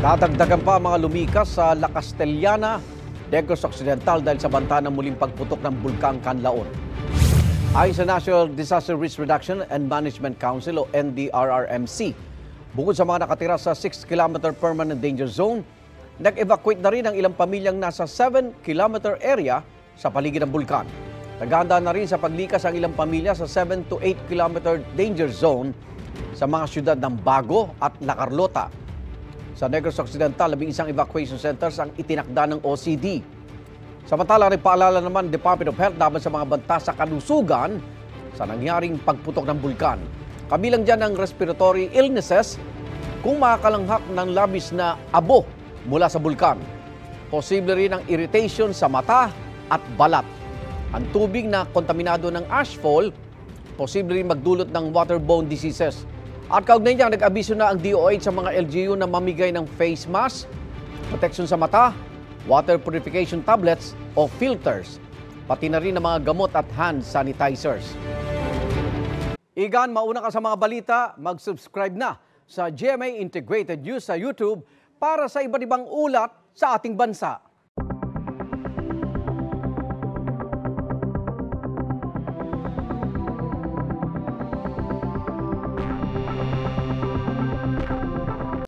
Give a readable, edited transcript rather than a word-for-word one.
Dadagdagan pa ang mga lumikas sa La Castellana, Negros Occidental dahil sa banta ng muling pagputok ng Bulkang Kanlaon. Ayon sa National Disaster Risk Reduction and Management Council o NDRRMC, bukod sa mga nakatira sa 6-kilometer permanent danger zone, nag-evacuate na rin ang ilang pamilyang nasa 7-kilometer area sa paligid ng bulkan. Naghahanda na rin sa paglikas ang ilang pamilya sa 7 to 8-kilometer danger zone sa mga syudad ng Bago at La Carlota. Sa Negros Occidental, 11 evacuation centers ang itinakda ng OCD. Samantala, nagpaalala naman ng Department of Health laban sa mga banta sa kalusugan sa nangyaring pagputok ng bulkan. Kabilang dyan ang respiratory illnesses kung makakalanghak ng labis na abo mula sa bulkan. Posible rin ang irritation sa mata at balat. Ang tubig na kontaminado ng ashfall, posible rin magdulot ng waterborne diseases. At kaugnay niya, nag-abiso na ang DOH sa mga LGU na mamigay ng face mask, protection sa mata, water purification tablets o filters, pati na rin ang mga gamot at hand sanitizers. Igan, mauna ka sa mga balita, mag-subscribe na sa GMA Integrated News sa YouTube para sa iba't ibang ulat sa ating bansa.